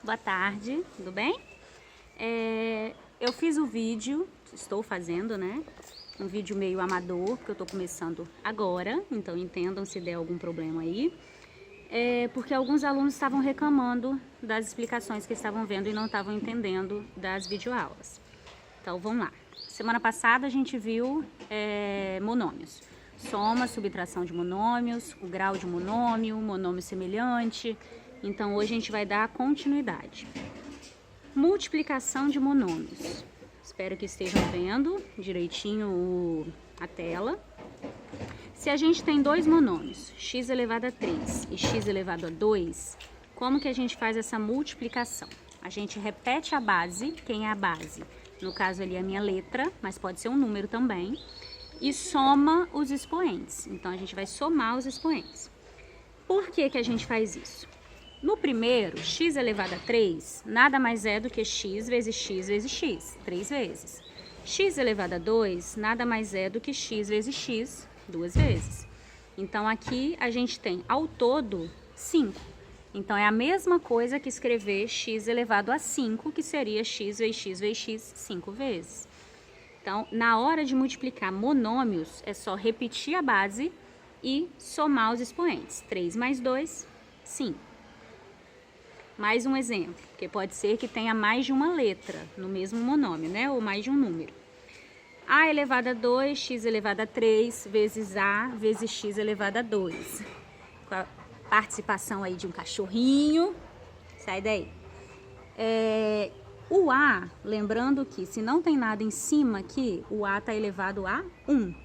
Boa tarde, tudo bem? Eu fiz o vídeo, estou fazendo, né? Um vídeo meio amador, porque eu tô começando agora, então entendam se der algum problema aí. Porque alguns alunos estavam reclamando das explicações que estavam vendo e não estavam entendendo das videoaulas. Então vamos lá. Semana passada a gente viu monômios. Soma, subtração de monômios, o grau de monômio, monômio semelhante. Então hoje a gente vai dar continuidade. Multiplicação de monômios. Espero que estejam vendo direitinho a tela. Se a gente tem dois monômios, x elevado a 3 e x elevado a 2, como que a gente faz essa multiplicação? A gente repete a base, quem é a base? No caso ali a minha letra, mas pode ser um número também, e soma os expoentes. Então a gente vai somar os expoentes. Por que que a gente faz isso? No primeiro, x elevado a 3, nada mais é do que x vezes x, 3 vezes. X elevado a 2, nada mais é do que x vezes x, 2 vezes. Então, aqui a gente tem, ao todo, 5. Então, é a mesma coisa que escrever x elevado a 5, que seria x vezes x vezes x, 5 vezes. Então, na hora de multiplicar monômios, é só repetir a base e somar os expoentes. 3 mais 2, 5. Mais um exemplo, porque pode ser que tenha mais de uma letra no mesmo monômio, né? Ou mais de um número. A elevado a 2, x elevado a 3, vezes a, vezes x elevado a 2. Com a participação aí de um cachorrinho. Sai daí. O a, lembrando que se não tem nada em cima aqui, o a está elevado a 1.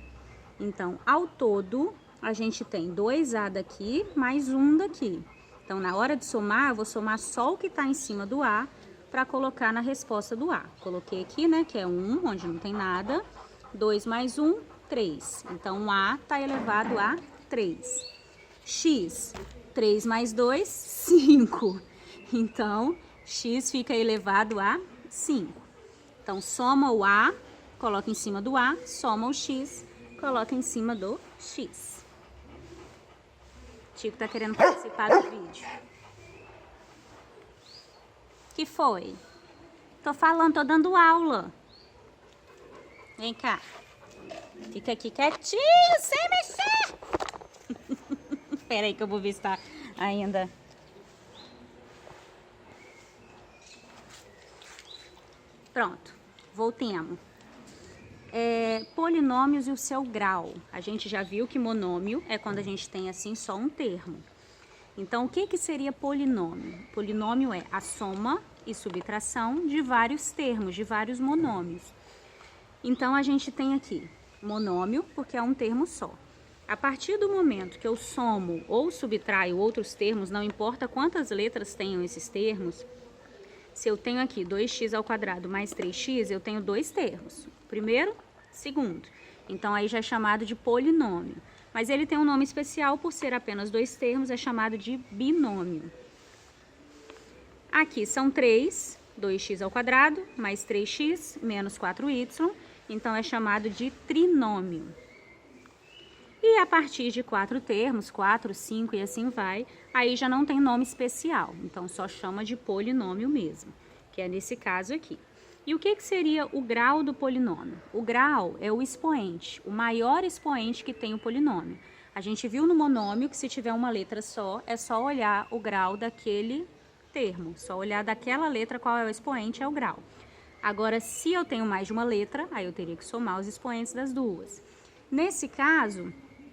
Então, ao todo, a gente tem 2a daqui, mais 1 daqui. Então, na hora de somar, eu vou somar só o que está em cima do A para colocar na resposta do A. Coloquei aqui, né, que é 1, onde não tem nada. 2 mais 1, 3. Então, o A está elevado a 3. X, 3 mais 2, 5. Então, X fica elevado a 5. Então, soma o A, coloca em cima do A, soma o X, coloca em cima do X. Chico tá querendo participar do vídeo. Que foi? Tô falando, tô dando aula. Vem cá. Fica aqui quietinho, sem mexer. Espera aí que eu vou ver se tá ainda. Pronto, voltemos. Polinômios e o seu grau. A gente já viu que monômio é quando a gente tem assim só um termo. Então, o que que seria polinômio? Polinômio é a soma e subtração de vários termos, de vários monômios. Então, a gente tem aqui monômio, porque é um termo só. A partir do momento que eu somo ou subtraio outros termos, não importa quantas letras tenham esses termos, se eu tenho aqui 2x ao quadrado mais 3x, eu tenho dois termos. Primeiro, segundo. Então, aí já é chamado de polinômio. Mas ele tem um nome especial por ser apenas dois termos, é chamado de binômio. Aqui são 3, 2x ao quadrado, mais 3x, menos 4y. Então, é chamado de trinômio. E a partir de 4 termos, 4, 5 e assim vai, aí já não tem nome especial. Então, só chama de polinômio mesmo, que é nesse caso aqui. E o que seria o grau do polinômio? O grau é o expoente, o maior expoente que tem o polinômio. A gente viu no monômio que se tiver uma letra só, é só olhar o grau daquele termo. Só olhar daquela letra qual é o expoente, é o grau. Agora, se eu tenho mais de uma letra, aí eu teria que somar os expoentes das duas. Nesse caso,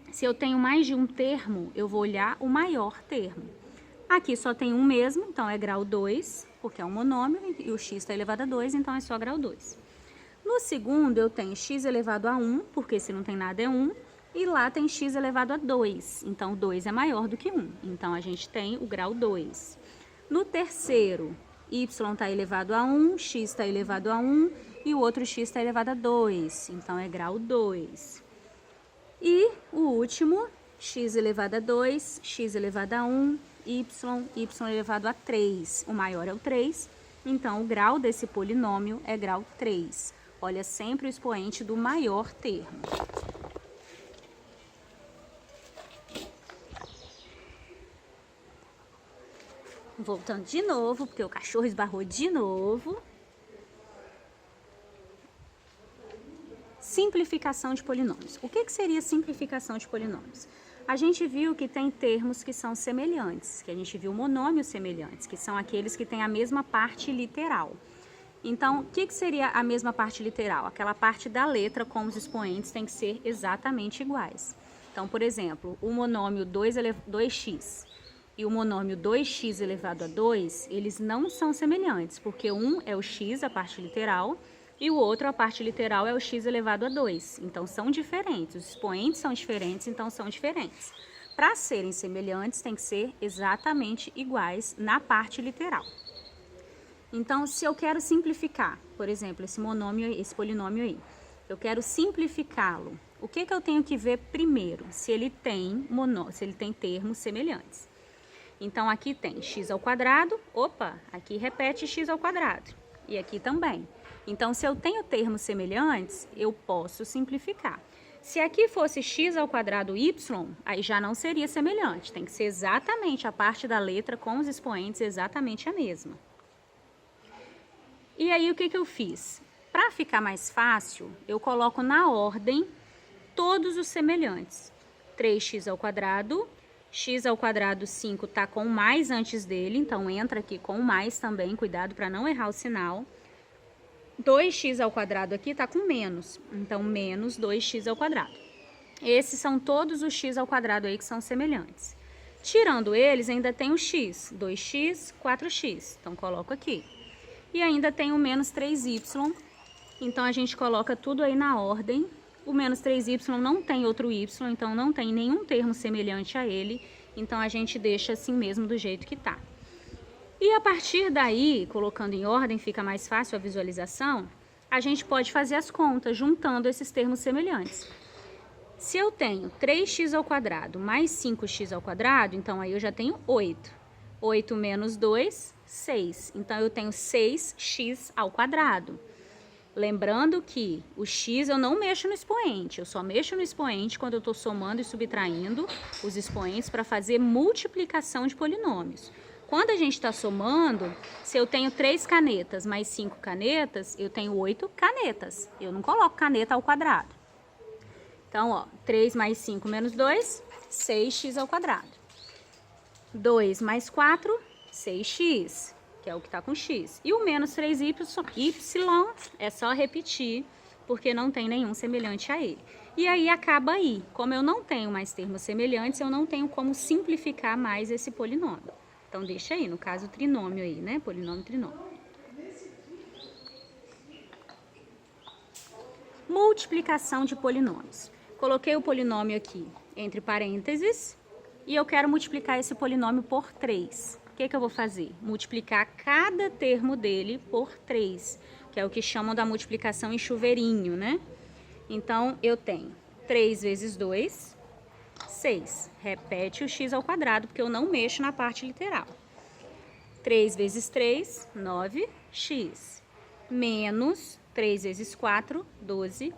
se eu tenho mais de um termo, eu vou olhar o maior termo. Aqui só tem um mesmo, então é grau 2, porque é um monômio, e o x está elevado a 2, então é só grau 2. No segundo, eu tenho x elevado a 1, porque se não tem nada é 1, e lá tem x elevado a 2, então 2 é maior do que 1, então a gente tem o grau 2. No terceiro, y está elevado a 1, x está elevado a 1, e o outro x está elevado a 2, então é grau 2. E o último, x elevado a 2, x elevado a 1, y elevado a 3. O maior é o 3, então o grau desse polinômio é grau 3. Olha sempre o expoente do maior termo. Voltando de novo, porque o cachorro esbarrou de novo. Simplificação de polinômios. O que seria simplificação de polinômios? A gente viu que tem termos que são semelhantes, que a gente viu monômios semelhantes, que são aqueles que têm a mesma parte literal. Então, o que seria a mesma parte literal? Aquela parte da letra com os expoentes tem que ser exatamente iguais. Então, por exemplo, o monômio 2x e o monômio 2x elevado a 2, eles não são semelhantes, porque um é o x, a parte literal, e o outro, a parte literal, é o x elevado a 2. Então, são diferentes. Os expoentes são diferentes, então são diferentes. Para serem semelhantes, tem que ser exatamente iguais na parte literal. Então, se eu quero simplificar, por exemplo, esse polinômio aí, eu quero simplificá-lo, o que eu tenho que ver primeiro? Se ele tem termos semelhantes. Então, aqui tem x ao quadrado, aqui repete x ao quadrado, e aqui também. Então, se eu tenho termos semelhantes, eu posso simplificar. Se aqui fosse x ao quadrado y, aí já não seria semelhante. Tem que ser exatamente a parte da letra com os expoentes exatamente a mesma. E aí, o que eu fiz? Para ficar mais fácil, eu coloco na ordem todos os semelhantes. 3x ao quadrado, x ao quadrado 5 está com mais antes dele, então entra aqui com mais também, cuidado para não errar o sinal. 2x ao quadrado aqui está com menos, então menos 2x ao quadrado. Esses são todos os x ao quadrado aí que são semelhantes. Tirando eles, ainda tem o x, 2x, 4x, então coloco aqui. E ainda tem o menos 3y, então a gente coloca tudo aí na ordem. O menos 3y não tem outro y, então não tem nenhum termo semelhante a ele, então a gente deixa assim mesmo do jeito que está. E a partir daí, colocando em ordem, fica mais fácil a visualização, a gente pode fazer as contas, juntando esses termos semelhantes. Se eu tenho 3x ao quadrado mais 5x ao quadrado, então aí eu já tenho 8. 8 menos 2, 6. Então, eu tenho 6x ao quadrado. Lembrando que o x eu não mexo no expoente, eu só mexo no expoente quando eu estou somando e subtraindo os expoentes para fazer multiplicação de polinômios. Quando a gente está somando, se eu tenho 3 canetas mais 5 canetas, eu tenho 8 canetas. Eu não coloco caneta ao quadrado. Então, 3 mais 5 menos 2, 6x ao quadrado. 2 mais 4, 6x, que é o que está com x. E o menos 3y é só repetir, porque não tem nenhum semelhante a ele. E aí acaba aí. Como eu não tenho mais termos semelhantes, eu não tenho como simplificar mais esse polinômio. Então, deixa aí, no caso, o trinômio aí, né? Polinômio, trinômio. Multiplicação de polinômios. Coloquei o polinômio aqui entre parênteses e eu quero multiplicar esse polinômio por 3. O que eu vou fazer? Multiplicar cada termo dele por 3, que é o que chamam da multiplicação em chuveirinho, né? Então, eu tenho 3 vezes 2, 6. Repete o x ao quadrado, porque eu não mexo na parte literal. 3 vezes 3, 9x. Menos 3 vezes 4, 12y.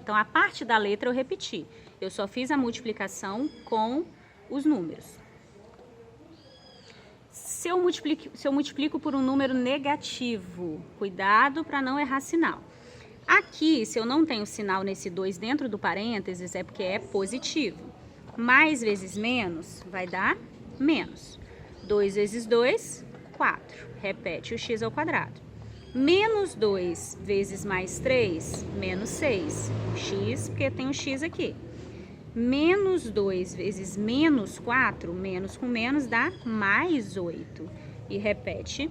Então, a parte da letra eu repeti. Eu só fiz a multiplicação com os números. Se eu multiplico por um número negativo, cuidado para não errar sinal. Aqui, se eu não tenho sinal nesse 2 dentro do parênteses, é porque é positivo. Mais vezes menos vai dar menos. 2 vezes 2, 4. Repete o x ao quadrado. Menos 2 vezes mais 3, menos 6. X, porque tem um x aqui. Menos 2 vezes menos 4, menos com menos dá mais 8. E repete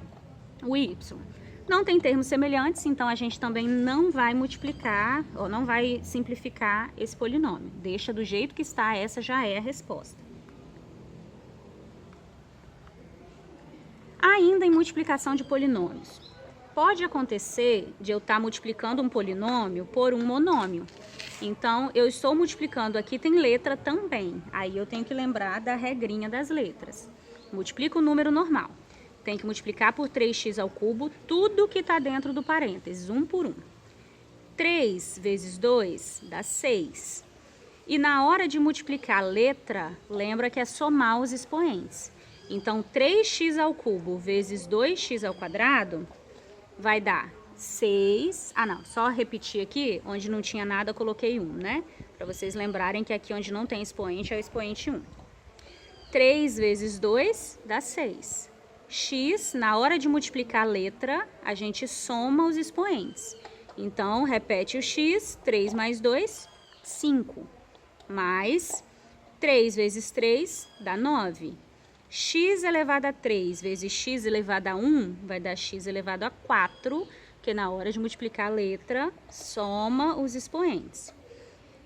o y. Não tem termos semelhantes, então a gente também não vai multiplicar, ou não vai simplificar esse polinômio. Deixa do jeito que está, essa já é a resposta. Ainda em multiplicação de polinômios. Pode acontecer de eu estar multiplicando um polinômio por um monômio. Então, eu estou multiplicando aqui, tem letra também. Aí eu tenho que lembrar da regrinha das letras. Multiplico o número normal. Tem que multiplicar por 3x ao cubo tudo que está dentro do parênteses, um por um. 3 vezes 2 dá 6. E na hora de multiplicar a letra, lembra que é somar os expoentes. Então, 3x ao cubo vezes 2x ao quadrado vai dar 6... Ah, não, só repetir aqui, onde não tinha nada eu coloquei 1, né? Para vocês lembrarem que aqui onde não tem expoente é o expoente 1. 3 vezes 2 dá 6. X, na hora de multiplicar a letra, a gente soma os expoentes. Então, repete o x, 3 mais 2, 5. Mais 3 vezes 3 dá 9. X elevado a 3 vezes x elevado a 1 vai dar x elevado a 4, porque na hora de multiplicar a letra, soma os expoentes.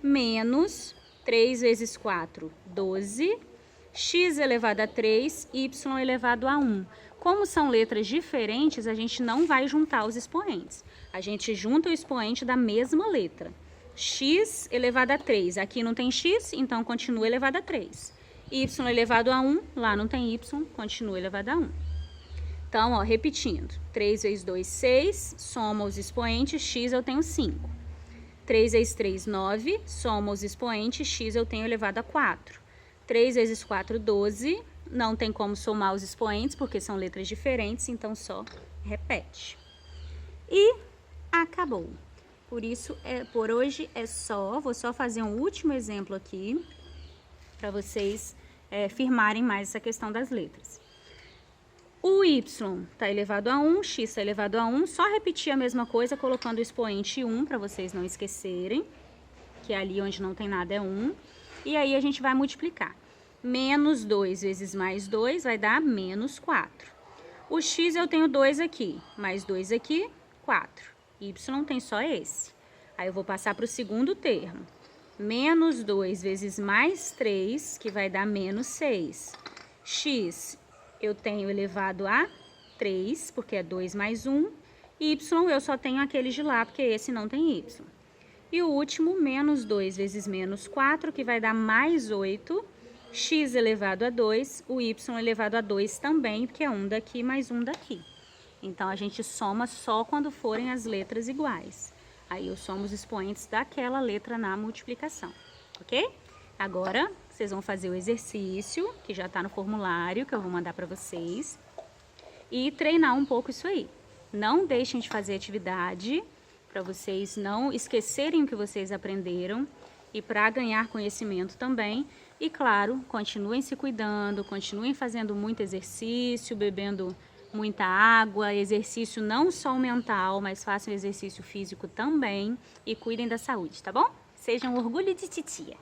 Menos 3 vezes 4, 12. X elevado a 3, y elevado a 1. Como são letras diferentes, a gente não vai juntar os expoentes. A gente junta o expoente da mesma letra. X elevado a 3, aqui não tem x, então continua elevado a 3. Y elevado a 1, lá não tem y, continua elevado a 1. Então, ó, repetindo. 3 vezes 2, 6, soma os expoentes, x eu tenho 5. 3 vezes 3, 9, soma os expoentes, x eu tenho elevado a 4. 3 vezes 4, 12. Não tem como somar os expoentes, porque são letras diferentes, então só repete. E acabou. Por isso, por hoje é só. Vou só fazer um último exemplo aqui, para vocês firmarem mais essa questão das letras. O y está elevado a 1, x está elevado a 1. Só repetir a mesma coisa, colocando o expoente 1, para vocês não esquecerem, que ali onde não tem nada é 1. E aí a gente vai multiplicar. Menos 2 vezes mais 2 vai dar menos 4. O x eu tenho 2 aqui, mais 2 aqui, 4. Y tem só esse. Aí eu vou passar para o segundo termo. Menos 2 vezes mais 3, que vai dar menos 6. X eu tenho elevado a 3, porque é 2 mais 1. Y eu só tenho aquele de lá, porque esse não tem y. E o último, menos 2 vezes menos 4, que vai dar mais 8. X elevado a 2, o y elevado a 2 também, porque é 1 daqui mais 1 daqui. Então, a gente soma só quando forem as letras iguais. Aí, eu somo os expoentes daquela letra na multiplicação, ok? Agora, vocês vão fazer o exercício, que já está no formulário, que eu vou mandar para vocês. E treinar um pouco isso aí. Não deixem de fazer atividade, para vocês não esquecerem o que vocês aprenderam e para ganhar conhecimento também. E claro, continuem se cuidando, continuem fazendo muito exercício, bebendo muita água, exercício não só o mental, mas façam exercício físico também e cuidem da saúde, tá bom? Sejam um orgulho de titia!